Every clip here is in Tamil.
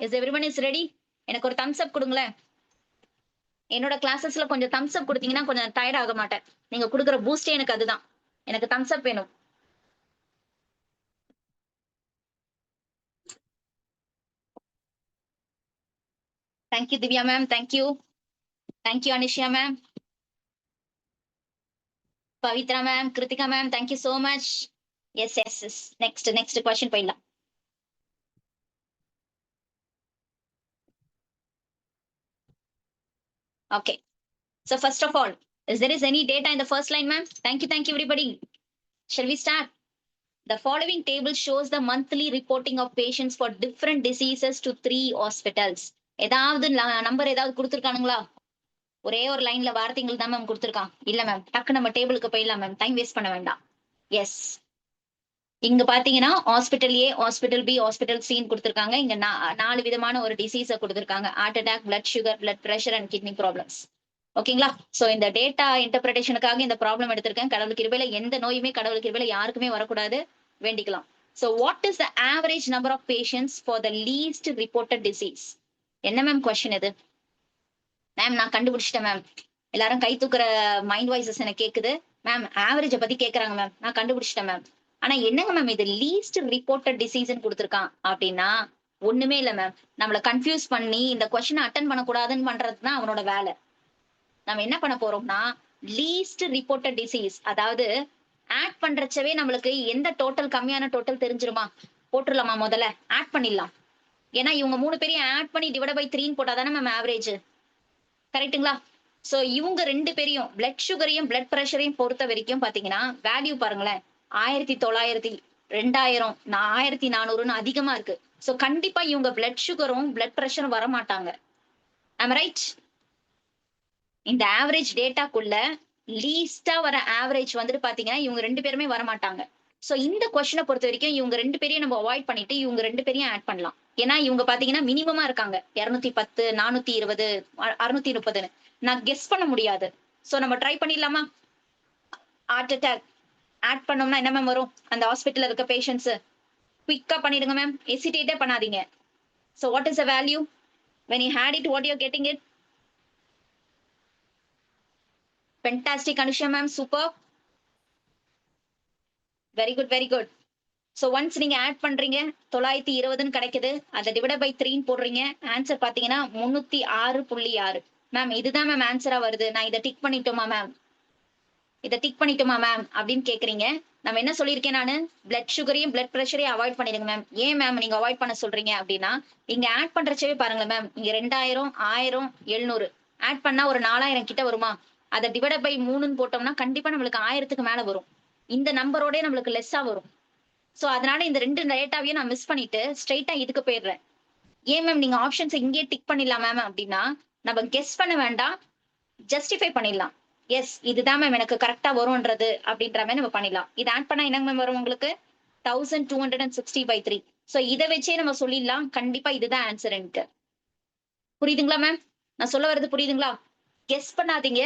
Is everyone is ready? எனக்கு ஒரு தம்ஸ் அப் கொடுங்களேன். என்னோட கிளாஸஸ்ல கொஞ்சம் தம்ஸ் அப் கொடுத்தீங்கன்னா கொஞ்சம் டயர்ட் ஆக மாட்டேன். நீங்க குடுக்குற பூஸ்டே எனக்கு அதுதான். எனக்கு தம்ஸ் அப் வேணும். Thank you Divya ma'am. Thank you. Thank you Anisha ma'am. Pavithra ma'am, Krithika ma'am, thank you so much. Yes yes yes. Next question போயிடலாம். Okay. So first of all, is there is any data in the first line, ma'am? Thank you everybody. Shall we start? The following table shows the monthly reporting of patients for different diseases to 3 hospitals. ஏதாவது நம்பர் ஏதாவது கொடுத்துருக்கானுங்களா? ஒரே ஒரு லைன்ல வார்த்தைகள் தான் மேம் கொடுத்துருக்கான். இல்ல மேம், டக்கு நம்ம டேபிளுக்கு போயிடலாம் மேம், டைம் வேஸ்ட் பண்ண வேண்டாம். எஸ், இங்க பாத்தீங்கன்னா hospital A, hospital B, hospital சின்னு கொடுத்துருக்காங்க. இங்க 4 விதமான ஒரு டிசீஸை கொடுத்துருக்காங்க. Heart attack, blood sugar, blood pressure and kidney problems. ஓகேங்களா? சோ இந்த டேட்டா இன்டர்பிரேஷனுக்காக இந்த ப்ராப்ளம் எடுத்திருக்கேன். கடவுள் கிருபையில எந்த நோயுமே கடவுள் கிருபையில யாருக்குமே வரக்கூடாது, வேண்டிக்கலாம். So what is the average number of patients for the least reported disease? என்ன மேம் கொஸ்டின் இது? மேம் நான் கண்டுபிடிச்சிட்டேன் மேம். எல்லாரும் கை தூக்குற மைண்ட் வாய்ஸஸ் எனக்கு கேக்குது. மேம் ஆவரேஜ பத்தி கேக்குறாங்க மேம். நான் கண்டுபிடிச்சிட்டேன் மேம். ஆனா என்னங்க மேம் இது லீஸ்ட் ரிப்போர்ட்டட் டிசீஸ்ன்னு கொடுத்துருக்கான் அப்படின்னா ஒண்ணுமே இல்ல மேம். நம்மள கன்ஃபியூஸ் பண்ணி இந்த கொஸ்டின் அட்டன் பண்ணக்கூடாதுன்னு பண்றதுதான் அவனோட வேலை. நம்ம என்ன பண்ண போறோம்னா லீஸ்ட் ரிப்போர்ட்டட் டிசீஸ், அதாவது ஆட் பண்றச்சவே நம்மளுக்கு எந்த டோட்டல் கம்மியான டோட்டல் தெரிஞ்சிருமா? போட்டுடலாமா? முதல்ல ஆட் பண்ணிடலாம். ஏன்னா இவங்க 3 பேரையும் ஆட் பண்ணி டிவைட் பை 3 போட்டாதானே மேம் ஆவரேஜ். கரெக்ட்டுங்களா? சோ இவங்க 2 பேரையும் பிளட் சுகரையும் பிளட் பிரஷரையும் பொறுத்த வரைக்கும் பாத்தீங்கன்னா வேல்யூ பாருங்களேன், 1900, 2000, 1400 அதிகமா இருக்கு. சோ கண்டிப்பா இவங்க பிளட் சுகரும் பிளட் பிரஷரும் வர மாட்டாங்க. ஆம் ரைட்? இந்த ஆவரேஜ் டேட்டாக்குள்ள லீஸ்டா வர ஆவரேஜ் வந்துட்டு பாத்தீங்கன்னா இவங்க 2 பேருமே வர மாட்டாங்க. சோ இந்த கொஸ்டினை பொறுத்த வரைக்கும் இவங்க 2 பேரையும் நம்ம அவாய்ட் பண்ணிட்டு இவங்க 2 பேரையும் ஆட் பண்ணலாம். ஏன்னா இவங்க பாத்தீங்கன்னா மினிமமா இருக்காங்க. 210, 420, 630. நான் கெஸ் பண்ண முடியாது. சோ நம்ம ட்ரை பண்ணிடலாமா? ஹார்ட் அட்டாக் ஆட் பண்ணோம்னா என்ன மேம் வரும்? அந்த ஹாஸ்பிட்டல்ல இருக்க பேஷண்ட்ஸ் குயிக்கா பண்ணிடுங்க மேம், ஹெசிடேட்டே பண்ணாதீங்க. So what is the value when you add it, what you're getting it? Fantastic Anusha ma'am, super. Very good, very good. So once நீங்க ஆட் பண்றீங்க 920 கிடைக்குது. அதை டிவைட் பை 3 போடுறீங்க. ஆன்சர் பாத்தீங்கன்னா 306.6. மேம் இதுதான் மேம் ஆன்சரா வருது. நான் இதை டிக் பண்ணிட்டோமா மேம்? இதை டிக் பண்ணிட்டோமா மேம் அப்படின்னு கேக்குறீங்க. நம்ம என்ன சொல்லியிருக்கேன் நானு? பிளட் சுகரையும் பிளட் பிரஷரையும் அவாய்ட் பண்ணிடுங்க மேம். ஏன் மேம் நீங்க அவாய்ட் பண்ண சொல்றீங்க அப்படின்னா இங்க ஆட் பண்றச்சவே பாருங்களேன் மேம், இங்க 2000, 1000, 700 ஆட் பண்ணா ஒரு 4000 கிட்ட வருமா? அதை டிவைட் பை 3 போட்டோம்னா கண்டிப்பா நம்மளுக்கு 1000க்கு மேல வரும். இந்த நம்பரோட நம்மளுக்கு லெஸ்ஸா வரும். சோ அதனால இந்த 2 டேட்டாவையும் நான் மிஸ் பண்ணிட்டு ஸ்ட்ரைட்டா இதுக்கு போயிடுறேன். ஏன் மேம் நீங்க ஆப்ஷன்ஸ் இங்கே டிக் பண்ணிடலாம் மேம் அப்படின்னா நம்ம கெஸ் பண்ண வேண்டாம், ஜஸ்டிஃபை பண்ணிடலாம். எஸ் இதுதான் மேம் எனக்கு கரெக்டா வரும்ன்றது அப்படின்ற மாதிரி நம்ம பண்ணிடலாம். இது ஆட் பண்ணா என்ன மேம் வரும் உங்களுக்கு? 1260/3. சோ இதை வச்சே நம்ம சொல்லிடலாம் கண்டிப்பா இதுதான் ஆன்சர். புரியுதுங்களா மேம்? நான் சொல்ல வர்றது புரியுதுங்களா? கெஸ் பண்ணாதீங்க,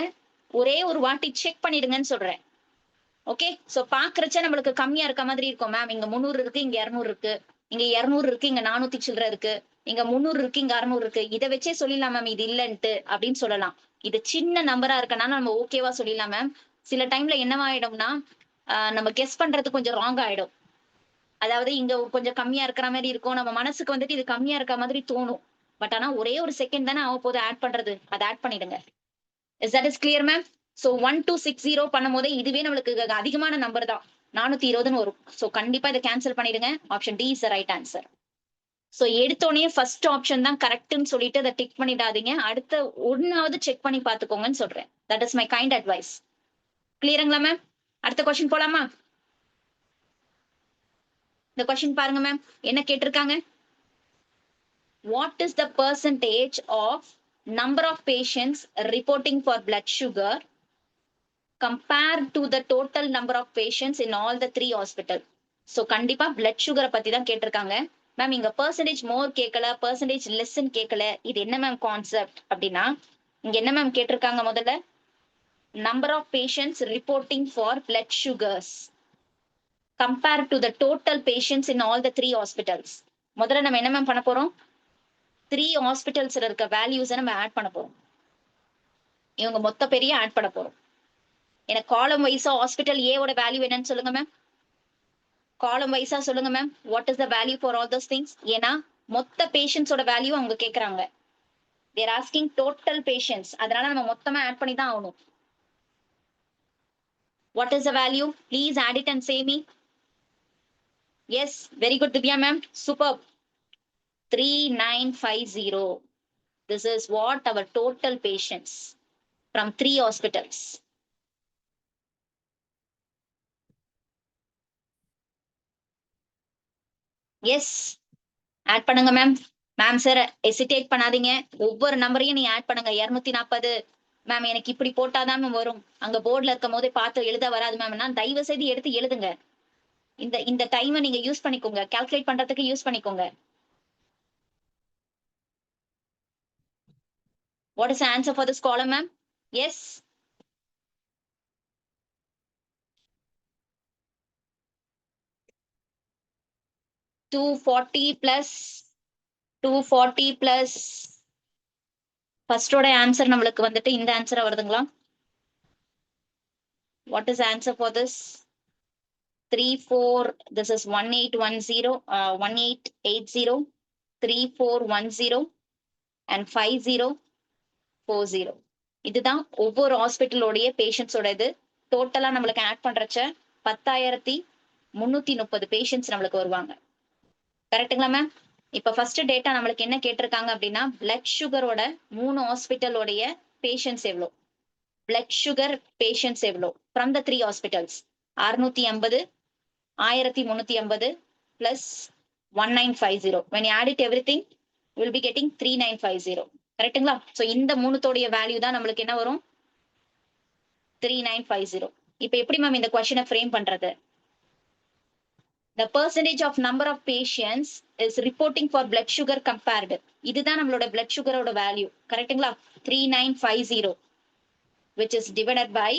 ஒரே ஒரு வாட்டி செக் பண்ணிடுங்கன்னு சொல்றேன். ஓகே, சோ பாக்குறச்ச நம்மளுக்கு கம்மியா இருக்க மாதிரி இருக்கும் மேம். இங்க 300 இருக்கு, இங்க 200 இருக்கு, இங்க 200 இருக்கு, இங்க 400 சில்லற இருக்கு, இங்க 300 இருக்கு, இங்க 600 இருக்கு. இதை வச்சே சொல்லிடலாம் மேம் இது இல்லன்ட்டு அப்படின்னு சொல்லலாம். இது சின்ன நம்பரா இருக்கனால நம்ம ஓகேவா சொல்லிடலாம் மேம். சில டைம்ல என்னவாயிடும்னா நம்ம கெஸ் பண்றது கொஞ்சம் ராங் ஆயிடும். அதாவது இங்க கொஞ்சம் கம்மியா இருக்கிற மாதிரி இருக்கும், நம்ம மனசுக்கு வந்துட்டு இது கம்மியா இருக்க மாதிரி தோணும். பட் ஆனா ஒரே ஒரு செகண்ட் தானே ஆக போது ஆட் பண்றது, அதை ஆட் பண்ணிடுங்க. Is that is clear ma'am? So 1260 பண்ணும் போதே இதுவே நம்மளுக்கு அதிகமான நம்பர் தான், 420 வரும். சோ கண்டிப்பா இதை கேன்சல் பண்ணிடுங்க. Option D is right answer. So எடுத்தோடனே ஃபர்ஸ்ட் ஆப்ஷன் தான் கரெக்ட்னு சொல்லிட்டு அதை டிக் பண்ணிடாதீங்க. அடுத்த ஒன்னாவது செக் பண்ணி பாத்துக்கோங்கன்னு சொல்றேன். That is my kind advice. கிளியருங்களா மேம்? அடுத்த கொஸ்டின் போலாமா? இந்த கொஸ்டின் பாருங்க மேம், என்ன கேட்டிருக்காங்க? What is the percentage of number of patients reporting for blood sugar compared to the total number of patients in all the 3 hospital? So கண்டிப்பா blood sugar பத்தி தான் கேட்டிருக்காங்க. மேம் இங்க percentage more கேட்கல, percentage less கேட்கல. இது என்ன மேம் கான்செப்ட் அப்படின்னா இங்க என்ன மேம் கேட்டிருக்காங்க? முதல்ல number of patients reporting for blood sugars compared to the total patients in all the 3 hospitals. முதல்ல நம்ம என்ன மேம் பண்ண போறோம்? 3 ஹாஸ்பிட்டல்ஸ்ல இருக்க வேல்யூஸை நம்ம ஆட் பண்ண போறோம். இவங்க மொத்த பெரிய ஆட் பண்ண போறோம். எனக்கு காலம் வைஸா ஹாஸ்பிட்டல் ஏவோட வேல்யூ என்னன்னு சொல்லுங்க மேம். காலம் வைஸா சொல்லுங்க ma'am. What is the value for all those things? ஏன்னா மொத்த பேஷண்ட்ஸோட வேல்யூ அவங்க கேக்குறாங்க. They're asking total patients. அதனால நம்ம மொத்தமா ஆட் பண்ணி தான் ஆகணும். What is the value? Please add it and say me. Yes, very good Divya ma'am. Super. 3950. This is what our total patients from 3 hospitals. Yes, add பண்ணுங்க மேம். மேம் சார் ஹெசிடேட் பண்ணாதீங்க. ஒவ்வொரு நம்பரையும் நீ ஆட் பண்ணுங்க. 240 மேம் எனக்கு இப்படி போட்டாதான் மேம் வரும். அங்க போர்டுல இருக்கும் போதே பார்த்து எழுத வராது மேம். நான் தயவு செய்து எடுத்து எழுதுங்க. இந்த இந்த டைமை நீங்க யூஸ் பண்ணிக்கோங்க. கால்குலேட் பண்றதுக்கு யூஸ் பண்ணிக்கோங்க. What is the answer for this column, ma'am? Yes. $240 plus ஃபர்ஸ்டோட answer நம்மளுக்கு வந்துட்டு இந்த ஆன்சரா வருதுங்களா? What is the answer for this? 34, this is 1810, 1880, 3410 and 5040. இதுதான் ஒவ்வொரு ஹாஸ்பிட்டலோடைய பேஷண்ட்ஸோட இது. டோட்டலா நம்மளுக்கு ஆட் பண்றச்ச 10,330 பேஷண்ட்ஸ் நம்மளுக்கு வருவாங்க. கரெக்ட்டுங்களா மேம்? இப்ப ஃபர்ஸ்ட் டேட்டா நம்மளுக்கு என்ன கேட்டிருக்காங்க அப்படின்னா பிளட் சுகரோட 3 ஹாஸ்பிட்டலோடைய பேஷண்ட்ஸ் எவ்வளோ, பிளட் சுகர் பேஷண்ட்ஸ் எவ்வளோ from the 3 hospitals. 650, 1350 plus 1950. when you add it everything you will be getting 3950. கரெக்ட்டுங்களா? ஸோ இந்த மூணுத்தோடைய வேல்யூ தான் நம்மளுக்கு என்ன வரும்? 3950. இப்ப எப்படி மேம் இந்த கொஸ்டினை ஃப்ரேம் பண்றது? The percentage of number of patients is reporting for blood sugar compared. இதுதான் நம்மளோட blood sugar ஓட வேல்யூ. கரெக்ட்டுங்களா? 3950 which is divided by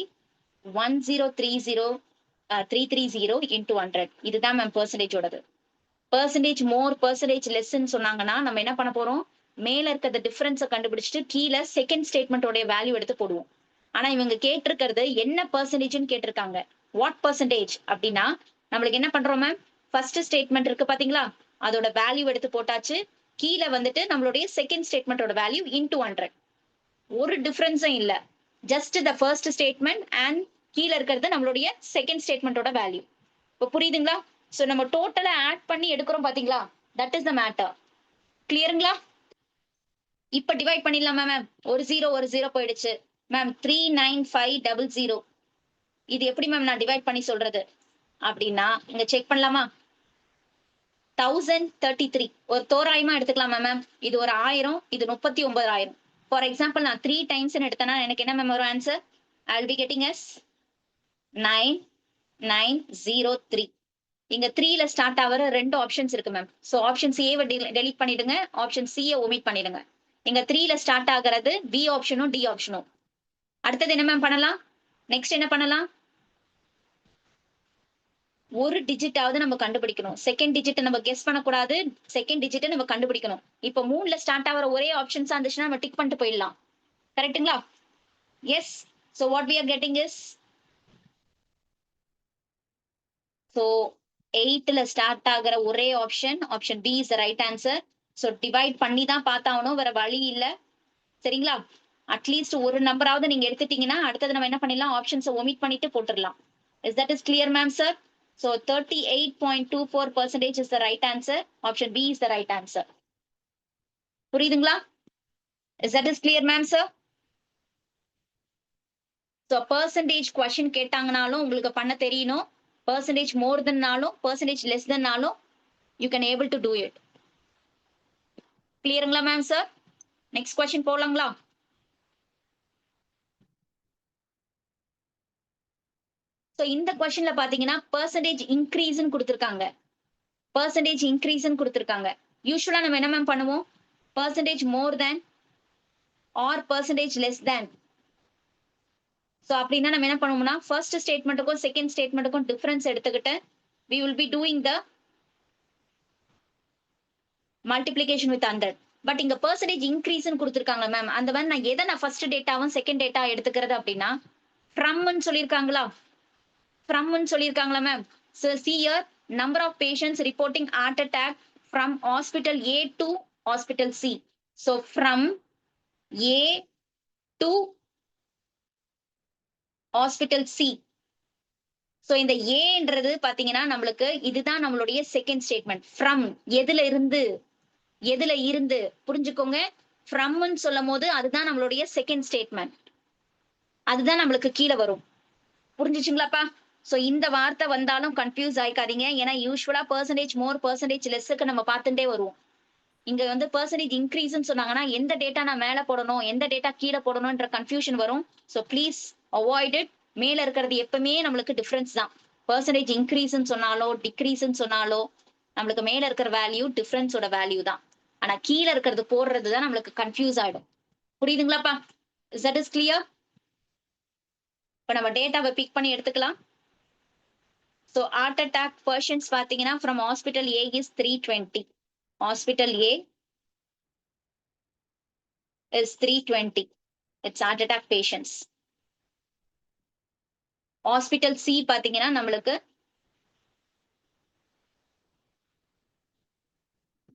1030330 into 100. இதுதான் மேம் பெர்சன்டேஜ் ஓடது. பெர்சன்டேஜ் மோர் பெர்சன்டேஜ் லெஸ்ன்னு சொன்னாங்கன்னா நம்ம என்ன பண்ண போறோம்? மேல இருக்கிற டிஃபரன்ஸை கண்டுபிடிச்சிட்டு கீழே செகண்ட் ஸ்டேட்மெண்டோட வேல்யூ எடுத்து போடுவோம். ஆனா இவங்க கேட்டிருக்கிறது என்ன பெர்சன்டேஜ்னு கேட்டிருக்காங்க. வாட் பெர்சன்டேஜ் அப்படின்னா நம்மளுக்கு என்ன பண்றோம் மேம்? ஃபர்ஸ்ட் ஸ்டேட்மெண்ட் இருக்கு பாத்தீங்களா, அதோட வேல்யூ எடுத்து போட்டாச்சு. கீழே வந்துட்டு நம்மளுடைய செகண்ட் ஸ்டேட்மெண்டோட வேல்யூ இன்டூ 100. ஒரு டிஃபரன்ஸும் இல்ல. Just the first statement and கீழே இருக்கிறது நம்மளுடைய செகண்ட் ஸ்டேட்மெண்டோட வேல்யூ. இப்போ புரியுதுங்களா? ஸோ நம்ம டோட்டலா ஆட் பண்ணி எடுக்கிறோம் பாத்தீங்களா, தட் இஸ் த மேட்டர். கிளியருங்களா? இப்ப டிவைட் பண்ணிடலாமா மேம்? ஒரு ஜீரோ போயிடுச்சு மேம். 39500. இது எப்படி மேம் நான் டிவைட் பண்ணி சொல்றது அப்படின்னா இங்க செக் பண்ணலாமா? 1033 ஒரு தோராயமா எடுத்துக்கலாமா மேம்? இது ஒரு 1000, இது 39,000. ஃபார் எக்ஸாம்பிள் நான் 3 டைம்ஸ் எடுத்தேன்னா எனக்கு என்ன மேம் வரும் answer? I will be getting as 9903. இங்க 3ல ஸ்டார்ட் ஆகிற 2 ஆப்ஷன்ஸ் இருக்கு மேம். ஸோ ஆப்ஷன் சிஏவை டெலிட் பண்ணிடுங்க, ஆப்ஷன் சியை ஒமிட் பண்ணிடுங்க. இங்க 3ல ஸ்டார்ட் ஆகிறது பி ஆப்ஷனும் டி ஆப்ஷனும். அடுத்தது என்ன மேம் பண்ணலாம்? நெக்ஸ்ட் என்ன பண்ணலாம்? ஒரு டிஜிட்டாவது நம்ம கண்டுபிடிக்கணும். செகண்ட் டிஜிட் நம்ம கெஸ் பண்ணக்கூடாது, செகண்ட் டிஜிட்டை நம்ம கண்டுபிடிக்கணும். இப்போ 3ல ஸ்டார்ட் ஆகிற ஒரே ஆப்ஷன்ஸா இருந்துச்சுன்னா நம்ம டிக் பண்ணிட்டு போயிடலாம். கரெக்ட்டுங்களா? Yes. So what we are getting is, so 8ல ஸ்டார்ட் ஆகிற ஒரே option option B is the right answer. So divide பண்ணி தான் பார்த்தாகணும், வேற வழி இல்லை. சரிங்களா? அட்லீஸ்ட் ஒரு நம்பராவது நீங்க எடுத்துட்டீங்கன்னா அடுத்தது நம்ம என்ன பண்ணிடலாம்? ஆப்ஷன்ஸை ஒமிட் பண்ணிட்டு போட்டுடலாம். Is that is clear ma'am sir? So 38.24% is the right answer. Option B is the right answer. புரியுதுங்களா? Is that is clear ma'am sir? So percentage question கேட்டாங்கனாலும் உங்களுக்கு பண்ண தெரியணும். Percentage more than நாலும் percentage less than நாலும் you can able to do it. கிளியருங்களா மேம் சார்? நெக்ஸ்ட் கொஸ்டின் போலாங்களா? ஸோ இந்த கொஸ்டின்ல பாத்தீங்கன்னா பெர்சன்டேஜ் இன்க்ரீஸ்ன்னு கொடுத்துருக்காங்க. பெர்சன்டேஜ் இன்க்ரீஸ்ன்னு கொடுத்துருக்காங்க. யூஸ்வலா நம்ம என்ன மேம் பண்ணுவோம்? Percentage more than or percentage less than. So அப்படின்னா நம்ம என்ன பண்ணுவோம்னா ஃபர்ஸ்ட் ஸ்டேட்மெண்ட்டுக்கும் செகண்ட் ஸ்டேட்மெண்ட்டுக்கும் டிஃபரன்ஸ் எடுத்துக்கிட்டு we will be doing the multiplication with 100. But இங்க பெர்சன்டேஜ் இன்க்ரீஸ்னு கொடுத்துருக்காங்க மேம். அந்த மாதிரி நான் எதை நான் ஃபர்ஸ்ட் டேட்டாவும் செகண்ட் டேட்டா எடுத்துக்கிறது அப்படின்னா ஃப்ரம்னு சொல்லியிருக்காங்களா? ஃப்ரம்னு சொல்லியிருக்காங்களா ma'am? So see here, number of patients reporting heart attack from hospital A to hospital C. So from A to hospital C. So இந்த ஏன்றது பாத்தீங்கன்னா நம்மளுக்கு இதுதான் நம்மளுடைய செகண்ட் ஸ்டேட்மெண்ட். ஃப்ரம் எதுல இருந்து புரிஞ்சுக்கோங்க. ஃப்ரம்னு சொல்லும் போது அதுதான் நம்மளுடைய செகண்ட் ஸ்டேட்மெண்ட். அதுதான் நம்மளுக்கு கீழே வரும். புரிஞ்சுச்சுங்களாப்பா? ஸோ இந்த வார்த்தை வந்தாலும் கன்ஃபியூஸ் ஆயிக்காதீங்க. ஏன்னா யூஸ்வலா பெர்சன்டேஜ் மோர் பெர்சன்டேஜ் லெஸ்ஸுக்கு நம்ம பார்த்துட்டே வருவோம். இங்க வந்து பெர்சன்டேஜ் இன்க்ரீஸ்ன்னு சொன்னாங்கன்னா எந்த டேட்டா நான் மேல போடணும் எந்த டேட்டா கீழே போடணும்ன்ற கன்ஃபியூஷன் வரும். So please avoid it. மேல இருக்கிறது எப்பவுமே நம்மளுக்கு டிஃபரன்ஸ் தான். பெர்சன்டேஜ் இன்க்ரீஸ்ன்னு சொன்னாலோ டிக்ரீஸ்ன்னு சொன்னாலோ நம்மளுக்கு மேல இருக்கிற வேல்யூ டிஃபரன்ஸோட வேல்யூ தான். ஆனா கீழே இருக்கிறது போடுறது தான் நம்மளுக்கு கன்ஃபியூஸ் ஆயிடும். புரியுதுங்களாப்பா? That is clear. இப்ப நம்ம டேட்டாவை பிக் பண்ணி எடுத்துக்கலாம். ஸோ ஹார்ட் அட்டாக் பர்சன்ஸ் பாத்தீங்கன்னா from hospital A is 320. Hospital A is 320. It's heart attack patients. Hospital C பாத்தீங்கன்னா நம்மளுக்கு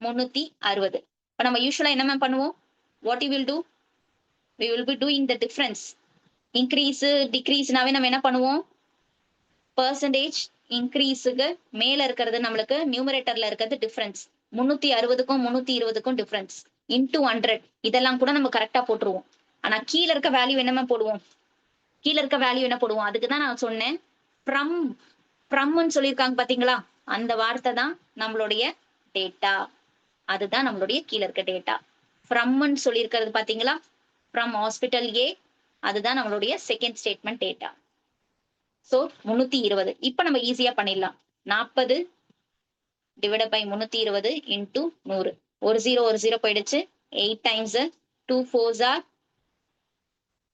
360. இப்ப நம்ம யூசுவலா என்ன மேம் பண்ணுவோம்? What you will do? We will be doing the difference. Increase, decreaseனாவே நம்ம என்ன பண்ணுவோம்? Percentage increaseக்கு மேல இருக்கிறது நம்மளுக்கு நியூமரேட்டர்ல இருக்கிறது டிஃபரன்ஸ். 360க்கும் 320க்கும் டிஃபரன்ஸ் இன்டூ 100. இதெல்லாம் கூட நம்ம கரெக்டா போட்டுருவோம். ஆனா கீழே இருக்க வேல்யூ என்னமா போடுவோம்? கீழே இருக்க வேல்யூ என்ன போடுவோம்? அதுக்கு தான் நான் சொன்னேன் ஃப்ரம்னு சொல்லியிருக்காங்க பாத்தீங்களா? அந்த வார்த்தை தான் நம்மளுடைய டேட்டா. அதுதான் நம்மளுடைய கீழே இருக்க டேட்டா. ஃப்ரம்னு சொல்லியிருக்கிறது பாத்தீங்களா? ஃப்ரம் ஹாஸ்பிட்டல் ஏ, அதுதான் நம்மளுடைய செகண்ட் ஸ்டேட்மெண்ட் டேட்டா. ஸோ 320. இப்ப நம்ம ஈஸியா பண்ணிடலாம். 40 டிவைட் பை 320 இன்டூ 100. ஒரு ஜீரோ போயிடுச்சு. 8 times 2 4s are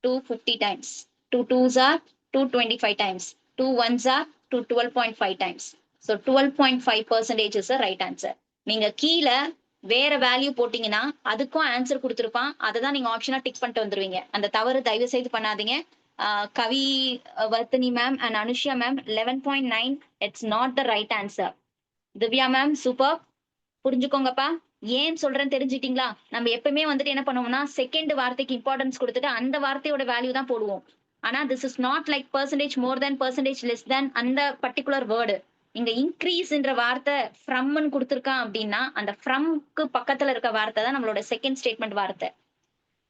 250 times. 2 2s are 225 times. 2 1s are 12.5 times. So 12.5% is the right answer. நீங்க கீழே வேற வேல்யூ போட்டீங்கன்னா அதுக்கும் ஆன்சர் கொடுத்துருப்பான். அதை தான் நீங்க ஆப்ஷனா டிக் பண்ணிட்டு வந்துருவீங்க. அந்த தவறு தயவு செய்து பண்ணாதீங்க. Kavivarthini ma'am and Anushya ma'am 11.9. It's not the right answer. Divya ma'am super. புரிஞ்சுக்கோங்கப்பா. ஏன் சொல்றேன்னு தெரிஞ்சிட்டீங்களா? நம்ம எப்பவுமே வந்துட்டு என்ன பண்ணுவோம்னா செகண்ட் வார்த்தைக்கு இம்பார்ட்டன்ஸ் கொடுத்துட்டு அந்த வார்த்தையோட வேல்யூ தான் போடுவோம். ஆனா this is not like percentage more than percentage less than அந்த பர்டிகுலர் வேர்டு. இங்க இன்க்ரீஸ்ன்ற வார்த்தை ஃப்ரம்னு கொடுத்துருக்கான் அப்படின்னா அந்த ஃப்ரம்க்கு பக்கத்துல இருக்க வார்த்தை தான் நம்மளோட செகண்ட் ஸ்டேட்மெண்ட் வார்த்தை.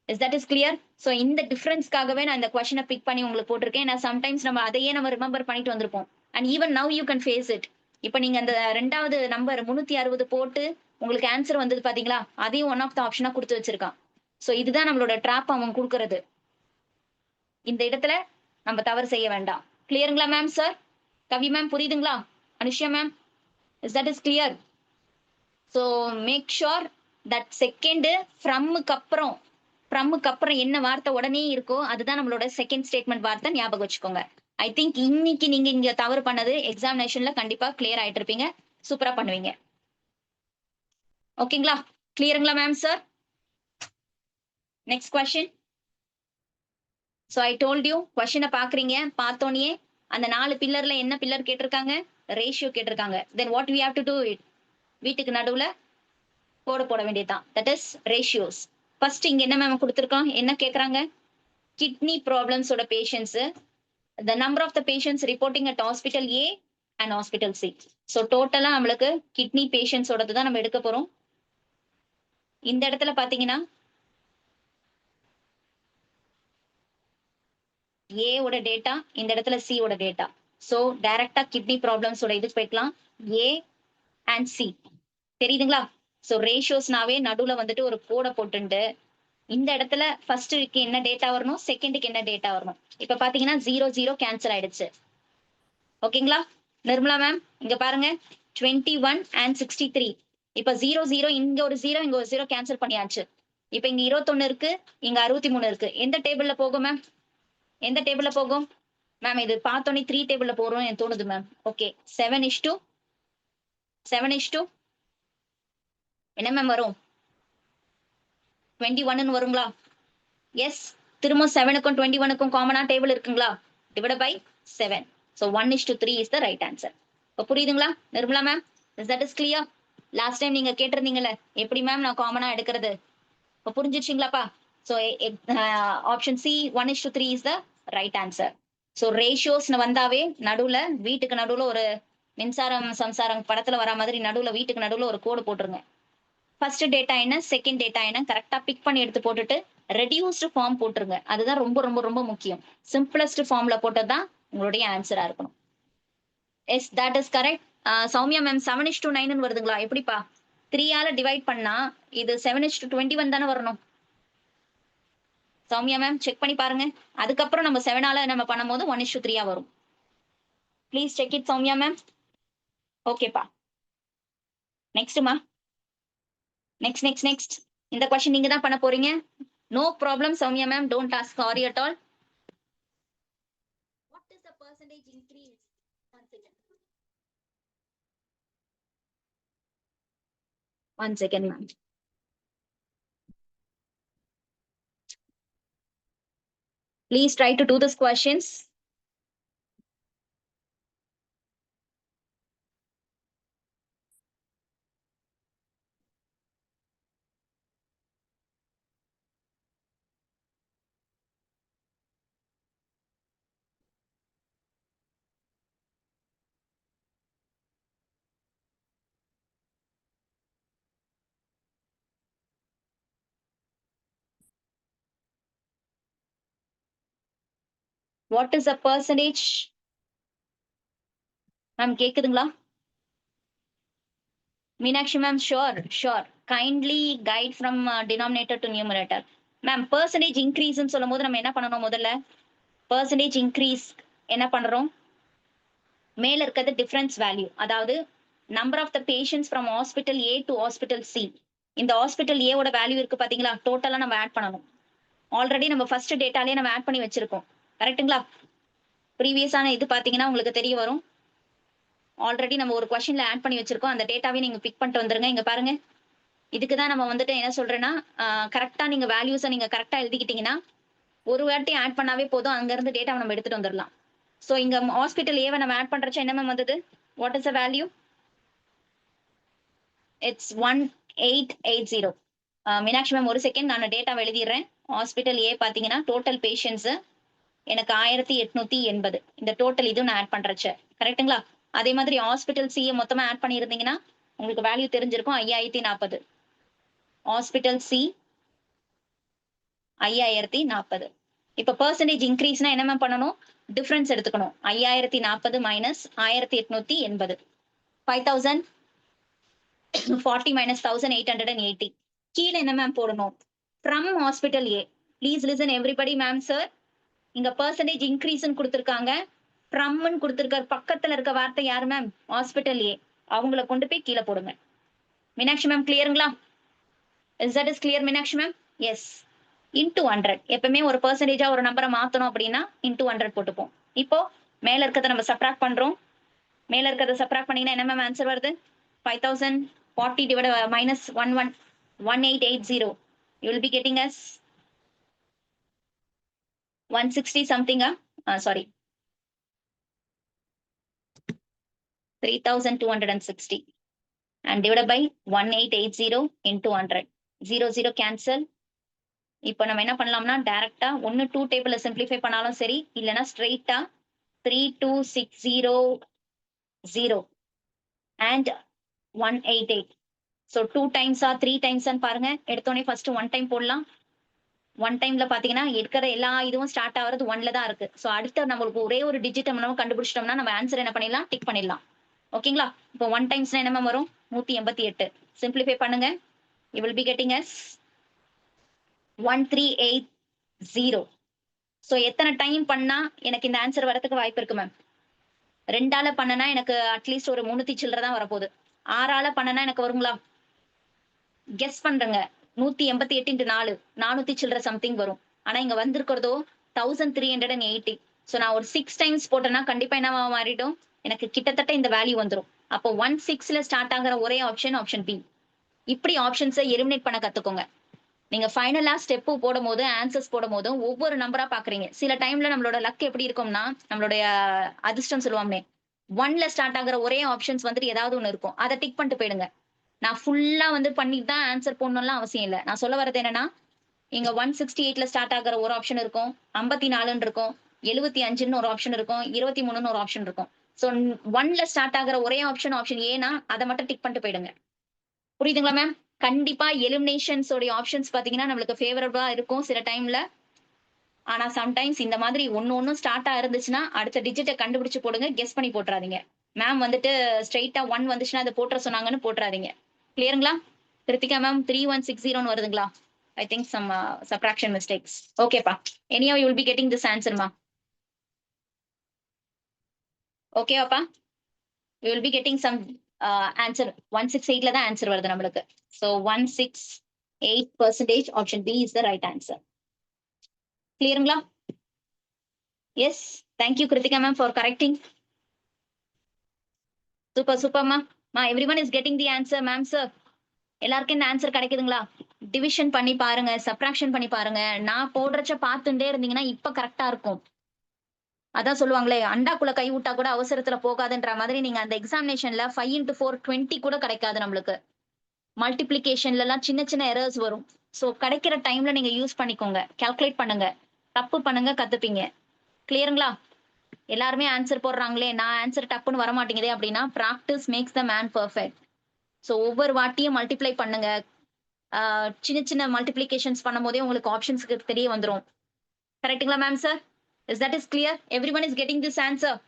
Is that is clear? So இந்த டிஃபரன்ஸ்க்காகவே நான் இந்த கொஸ்டினை பிக் பண்ணி உங்களுக்கு போட்டிருக்கேன். ஏன்னா சம்டைம்ஸ் நம்ம அதையே நம்ம ரிமெம்பர் பண்ணிட்டு வந்திருப்போம். And even now you can face it. இப்ப நீங்க அந்த ரெண்டாவது நம்பர் 360 போட்டு உங்களுக்கு ஆன்சர் வந்தது பாத்தீங்களா? அதையும் ஒன் ஆஃப் த ஆப்ஷனா கொடுத்து வச்சிருக்கான். சோ இதுதான் நம்மளோட ட்ராப் அவன் கொடுக்கறது. இந்த இடத்துல நம்ம தவறு செய்ய வேண்டாம். கிளியருங்களா மேம்? சார் கவி மேம் புரியுதுங்களா? Anushya ma'am, is that is clear? So make sure that second ஃப்ரம்முக்கு அப்புறம் என்ன வார்த்தை உடனே இருக்கோ அதுதான் நம்மளோட செகண்ட் ஸ்டேட்மெண்ட் வார்த்தை. ஞாபகம் வச்சுக்கோங்க. ஐ திங்க் இன்னைக்கு நீங்க இங்க தவறு பண்ணது எக்ஸாமினேஷன்ல கண்டிப்பா கிளியர் ஆயிட்டு இருப்பீங்க. சூப்பரா பண்ணுவீங்க. ஓகேங்களா? கிளியருங்களா ma'am? Sir next question. So I told you கொஸ்டினை பாக்குறீங்க. பார்த்தோன்னே அந்த 4 பில்லர்ல என்ன பில்லர் கேட்டிருக்காங்க? ரேஷியோ கேட்டிருக்காங்க. Then what we have to do it? வீட்டுக்கு நடுவுல போட வேண்டியதுதான். That is ratios. ஃபர்ஸ்ட் இங்க என்ன மேம் கொடுத்துருக்கோம்? என்ன கேட்கறாங்க? கிட்னி ப்ராப்ளம்ஸோட patients, the number of the patients reporting at hospital A and hospital C. So டோட்டலா நம்மளுக்கு கிட்னி பேஷண்ட்ஸோடது தான் நம்ம எடுக்க போறோம். இந்த இடத்துல பாத்தீங்கன்னா A ஓட டேட்டா, இந்த இடத்துல C ஓட டேட்டா. சோ டைரக்டா கிட்னி ப்ராப்ளம்ஸோட இதுக்கு போய்க்கலாம். A and C. தெரியுதுங்களா? சோ ரேஷியோஸ்னாவே நடுவுல வந்துட்டு ஒரு கோடை போட்டுண்டு இந்த இடத்துல ஃபர்ஸ்ட்க்கு என்ன டேட்டா வரணும், செகண்டுக்கு என்ன டேட்டா வரணும். இப்ப பாத்தீங்கன்னா 0 0 கேன்சல் ஆயிடுச்சு. ஓகேங்களா? நிர்மலா மேம் இங்க பாருங்க 21 and 63. இப்ப 0 0 இங்க ஒரு 0 இங்க ஒரு 0 கேன்சல் பண்ணியாச்சு. இப்ப இங்க 21 இருக்கு, இங்க 63 இருக்கு. எந்த டேபிள்ல போகும் மேம்? எந்த டேபிள்ல போகும் மேம்? இது பார்த்தோன்னே 3 டேபிள்ல போறோம் எனக்கு தோணுது மேம். ஓகே 7:7 என்ன மேம் வரும்? 21 வருங்களா? எஸ். திரும்ப 7க்கும் 21க்கும் காமனா டேபிள் இருக்குங்களா? Divide by 7. So 1:3 is the right answer. இப்போ புரியுதுங்களா Nirmala ma'am? Is that is clear? Last time நீங்க கேட்டிருந்தீங்கல்ல எப்படி மேம் நான் காமனா எடுக்கிறது? இப்போ புரிஞ்சிருச்சுங்களாப்பா? So option C 1:3 is the right answer. So ரேஷியோஸ்னு வந்தாவே நடுவுல வீட்டுக்கு நடுவுல ஒரு மின்சாரம் சம்சாரம் படத்துல வர மாதிரி நடுவுல வீட்டுக்கு நடுவுல ஒரு கோடு போட்டுருங்க. ஃபர்ஸ்ட் டேட்டா என்ன, செகண்ட் டேட்டா என்ன கரெக்டா பிக் பண்ணி எடுத்து போட்டுட்டு ரெடியூஸ்டு ஃபார்ம் போட்டுருங்க. அதுதான் ரொம்ப ரொம்ப ரொம்ப முக்கியம். சிம்பிளஸ்ட் ஃபார்ம்ல போட்டது தான் உங்களுடைய ஆன்சரா இருக்கணும். Yes that is correct. Sowmya ma'am 7:9 வருதுங்களா? எப்படிப்பா 3ஆல டிவைட் பண்ணா இது 7:21 தானே வரணும்? சௌமியா மேம் செக் பண்ணி பாருங்க. அதுக்கப்புறம் நம்ம 7ஆல நம்ம பண்ணும்போது 1:3 வரும். Please check it Sowmya ma'am. ஓகேப்பா. நெக்ஸ்ட்மா. நெக்ஸ்ட். இந்த கொஸ்டின் நீங்க தான் பண்ண போறீங்க. No problem Sowmya ma'am. Don't ask sorry at all. What is the percentage increase? One second, ma'am. Please try to do these questions. What is the percentage? Ma'am, கேக்குதுங்களா? Meenakshi ma'am, sure. Kindly guide from denominator to numerator. Ma'am, percentage increase ன்னு சொல்லும்போது நம்ம என்ன பண்ணணும் முதல்ல? Percentage increase என்ன பண்றோம்? மேல இருக்கிறது டிஃபரன்ஸ் வேல்யூ. அதாவது number of the patients from hospital A to hospital C. இந்த ஹாஸ்பிட்டல் ஏ ஓட வேல்யூ இருக்கு பாத்தீங்களா? டோட்டலா நம்ம ஆட் பண்ணணும். ஆல்ரெடி நம்ம ஃபர்ஸ்ட் டேட்டாலே நம்ம ஆட் பண்ணி வச்சிருக்கோம். கரெக்ட்டுங்களா? ப்ரீவியஸான இது பாத்தீங்கன்னா உங்களுக்கு தெரிய வரும். ஆல்ரெடி நம்ம ஒரு கொஸ்டின்ல ஆட் பண்ணி வச்சிருக்கோம். அந்த டேட்டாவே நீங்க பிக் பண்ணிட்டு வந்துருங்க. இங்க பாருங்க. இதுக்கு தான் நம்ம வந்துட்டு என்ன சொல்றேன்னா கரெக்டா நீங்க வேல்யூஸை நீங்க கரெக்டா எழுதிக்கிட்டீங்கன்னா ஒரு வாட்டி ஆட் பண்ணாவே போதும். அங்க இருந்து டேட்டாவை நம்ம எடுத்துட்டு வந்துடலாம். ஸோ இங்க ஹாஸ்பிட்டல் ஏவை நம்ம ஆட் பண்றச்ச என்ன மேம் வந்தது? What is the value? It's 1880. Meenakshi ma'am ஒரு செகண்ட் நான் டேட்டாவை எழுதிடுறேன். ஹாஸ்பிட்டல் ஏ பாத்தீங்கன்னா டோட்டல் பேஷண்ட்ஸ் எனக்கு 1880. இந்த டோட்டல் இதுவும் நான் ஆட் பண்றச்ச கரெக்ட்டுங்களா? அதே மாதிரி ஹாஸ்பிட்டல் சிஏ மொத்தமா ஆட் பண்ணியிருந்தீங்கன்னா உங்களுக்கு வேல்யூ தெரிஞ்சிருக்கும் 5040. Hospital C 5040. இப்ப பெர்சன்டேஜ் இன்க்ரீஸ்னா என்ன மேம் பண்ணணும்? டிஃபரன்ஸ் எடுத்துக்கணும். 5040 மைனஸ் 1880. 5040 மைனஸ் 1880. கீழே என்ன மேம் போடணும்? From hospital A. Please listen everybody ma'am sir. இங்க பெர்சன்டேஜ் இன்க்ரீஸ்ன்னு கொடுத்துருக்காங்க. ஃப்ரம்னு கொடுத்துருக்க பக்கத்துல இருக்க வார்த்தை யாரு மேம்? ஹாஸ்பிட்டல் ஏ. அவங்கள கொண்டு போய் கீழே போடுங்க. மீனாட்சி மேம் கிளியருங்களா? Is that is clear Meenakshi ma'am? Yes. Into 100. எப்பவுமே ஒரு பெர்சன்டேஜா ஒரு நம்பரை மாத்தணும் அப்படின்னா இன்டூ 100 போட்டுப்போம். இப்போ மேல இருக்கிறத நம்ம சப்ராக்ட் பண்றோம். மேல இருக்கிறத சப்ராக்ட் பண்ணீங்கன்னா என்ன மேம் ஆன்சர் வருது? 5040 divide minus 1880. You will be getting us 160 something. Sorry, 3260 and divided by 1880 into 100. 0 cancel. இப்போ நம்ம என்ன பண்ணலாம்னா டைரக்டா ஒன்னு 2 டேபிள்ல சிம்பிளிஃபை பண்ணாலும் சரி, இல்லைன்னா ஸ்ட்ரெயிட்டா 32600 and 188. ஸோ 2 டைம்ஸா 3 டைம்ஸான்னு பாருங்க. எடுத்தோடனே ஃபர்ஸ்ட் 1 டைம் போடலாம். 1 டைம்ல பாத்தீங்கன்னா இருக்கிற எல்லா இதுவும் ஸ்டார்ட் ஆகுறது 1ல தான் இருக்கு. ஸோ அடுத்த நம்மளுக்கு ஒரே ஒரு டிஜிட் நம்ம கண்டுபிடிச்சிட்டோம்னா நம்ம ஆன்சர் என்ன பண்ணிடலாம்? டிக் பண்ணிடலாம். ஓகேங்களா? இப்போ 1 டைம்ஸ்னா என்ன வரும்? 188. சிம்பிளிஃபை பண்ணுங்க. You will be getting as 1380. So எத்தனை டைம் பண்ணா எனக்கு இந்த ஆன்சர் வரதுக்கு வாய்ப்பு இருக்கு மேம்? 2ஆல பண்ணனா எனக்கு அட்லீஸ்ட் ஒரு 300 சில்லற தான் வரப்போகுது. 6ஆல பண்ணனா எனக்கு வருங்களா? கெஸ் பண்றேங்க. 188 into 4 400 சில்லற சம்திங் வரும். ஆனா இங்க வந்திருக்கிறதோ 1380. ஸோ நான் ஒரு 6 டைம்ஸ் போட்டேன்னா கண்டிப்பா என்னவா மாறிடும்? எனக்கு கிட்டத்தட்ட இந்த வேல்யூ வந்துடும். அப்போ 16ல ஸ்டார்ட் ஆகிற ஒரே ஆப்ஷன் பி. இப்படி ஆப்ஷன்ஸை எலிமினேட் பண்ண கத்துக்கோங்க. நீங்க ஃபைனலா ஸ்டெப்பு போடும்போது, ஆன்சர்ஸ் போடும்போதும் ஒவ்வொரு நம்பரா பார்க்குறீங்க. சில டைம்ல நம்மளோட லக் எப்படி இருக்கும்னா, நம்மளுடைய அதிர்ஷ்டம் சொல்லுவோமே, 1ல ஸ்டார்ட் ஆகுற ஒரே ஆப்ஷன்ஸ் வந்துட்டு ஏதாவது ஒண்ணு இருக்கும். அத டிக் பண்ணிட்டு போயிடுங்க. நான் ஃபுல்லா வந்து பண்ணிட்டு தான் ஆன்சர் போடணும்லாம் அவசியம் இல்ல. நான் சொல்ல வர்றது என்னன்னா, இங்க 168ல ஸ்டார்ட் ஆகுற ஒரு ஆப்ஷன் இருக்கும். 54ன்னு இருக்கும். 75ன்னு ஒரு ஆப்ஷன் இருக்கும். 23ன்னு ஒரு ஆப்ஷன் இருக்கும். ஸோ 1ல ஸ்டார்ட் ஆகுற ஒரே ஆப்ஷன், ஆப்ஷன் ஏன்னா, அத மட்டும் டிக் பண்ணிட்டு போயிடுங்க. புரியுதுங்களா மேம்? கண்டிப்பா எலிமினேஷன்ஸ் உடைய ஆப்ஷன்ஸ் பார்த்தீங்கன்னா, நம்மளுக்கு ஃபேவரபிளா இருக்கும் சில டைம்ல. ஆனா சம்டைம்ஸ் இந்த மாதிரி ஒண்ணும் ஸ்டார்ட்டா இருந்துச்சுன்னா, அடுத்த டிஜிட்ட கண்டுபிடிச்சு போடுங்க. கெஸ் பண்ணி போட்டுறாதீங்க. மேம் வந்துட்டு ஸ்ட்ரெய்ட்டா 1 வந்துச்சுன்னா, அத போட்டுற சொன்னாங்கன்னு போட்டுறாதீங்க. கிளியருங்களா? கிருத்திகா மேம் 3160ன்னு வருதுங்களா? I think some subtraction mistakes. ஓகேப்பா. Anyhow you will be getting this answer மா. ஓகேவாப்பா? You will be getting some answer 168ல தான் ஆன்சர் வருது நம்மளுக்கு. So 168% option B is the right answer. கிளியருங்களா? Yes. Thank you Krithika ma'am for correcting. Super சூப்பர்மா. Everyone is getting the answer ma'am sir. எல்லாருக்கும் இந்த ஆன்சர் கிடைக்குதுங்களா? டிவிஷன் பண்ணி பாருங்க, சப்ட்ராக்ஷன் பண்ணி பாருங்க. நான் போடுறச்ச பார்த்துட்டே இருந்தீங்கன்னா, இப்ப கரெக்ட்டா இருக்கும். அதான் சொல்லுவாங்களே, அண்டாக்குள்ள கை விட்டா கூட அவசரத்துல போகாதுன்ற மாதிரி நீங்க அந்த எக்ஸாமினேஷன்ல 5 இன்டு 4 20 கூட கிடைக்காது நம்மளுக்கு. மல்டிப்ளிகேஷன்லலாம் சின்ன சின்ன எரர்ஸ் வரும். ஸோ கிடைக்கிற டைம்ல நீங்க யூஸ் பண்ணிக்கோங்க. கால்குலேட் பண்ணுங்க. தப்பு பண்ணுங்க, கத்துப்பீங்க. கிளியருங்களா? எல்லாருமே ஆன்சர் போடுறாங்களே, நான் ஆன்சர் டப்புன்னு வரமாட்டேங்குதே அப்படின்னா, practice makes the man perfect. So ஒவ்வொரு வாட்டியும் மல்டிப்ளை பண்ணுங்க. சின்ன சின்ன மல்டிப்ளிகேஷன்ஸ் பண்ணும்போதே உங்களுக்கு ஆப்ஷன்ஸ்க்கு தெரிய வந்துரும். கரெக்ட்டுங்களா ma'am sir? Is that is clear? Everyone is getting this answer.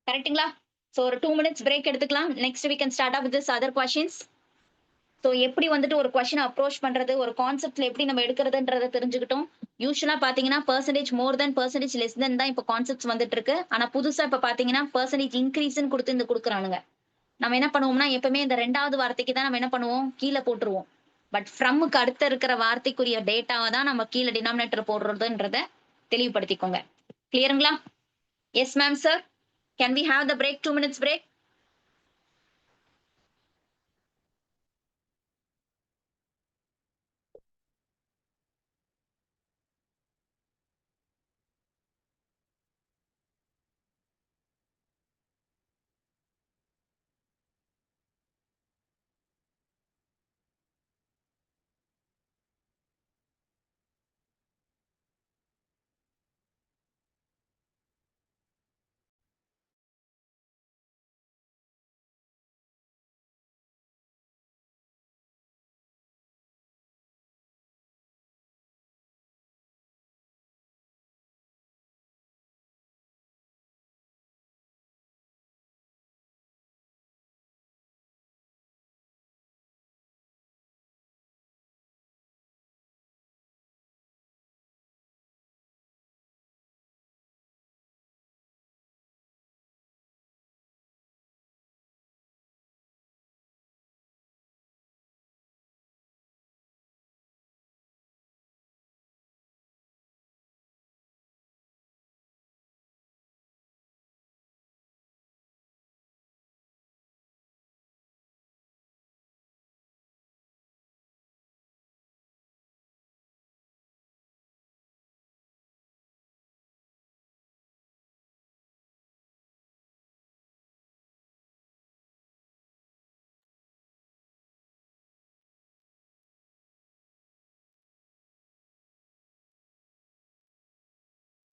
கரெக்ட்டுங்களா? ஸோ ஒரு 2 மினிட்ஸ் பிரேக் எடுத்துக்கலாம். Next we can start off with this other questions. So எப்படி வந்துட்டு ஒரு கொஸ்டின் அப்ரோச் பண்றது, ஒரு கான்செப்ட்ல எப்படி நம்ம எடுக்கிறதுன்றத தெரிஞ்சுக்கிட்டோம். யூசுவலா பார்த்தீங்கன்னா, பெர்சன்டேஜ் மோர் தென், பெர்சன்டேஜ் லெஸ் தென் தான் இப்ப கான்செப்ட்ஸ் வந்துட்டு இருக்கு. ஆனா புதுசா இப்ப பார்த்தீங்கன்னா, பெர்சன்டேஜ் இன்கிரீஸ்ன்னு குடுத்து இந்த குடுக்குறானுங்க. நம்ம என்ன பண்ணுவோம்னா, எப்பவுமே இந்த 2வது வார்த்தைக்கு தான் நம்ம என்ன பண்ணுவோம், கீழ போட்டுருவோம். பட் ஃப்ரம்க்கு அடுத்து இருக்கிற வார்த்தைக்குரிய டேட்டாவ தான் நம்ம கீழ டினாமினேட்டர் போடுறதுன்றத தெளிவுபடுத்திக்கோங்க. கிளியருங்களா? Yes ma'am sir. Can we have the break 2 minutes break?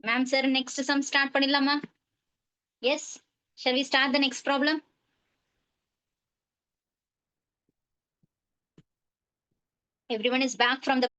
Ma'am sir next some start பண்ணிடலாமா? Yes. Shall we start the next problem? Everyone is back from the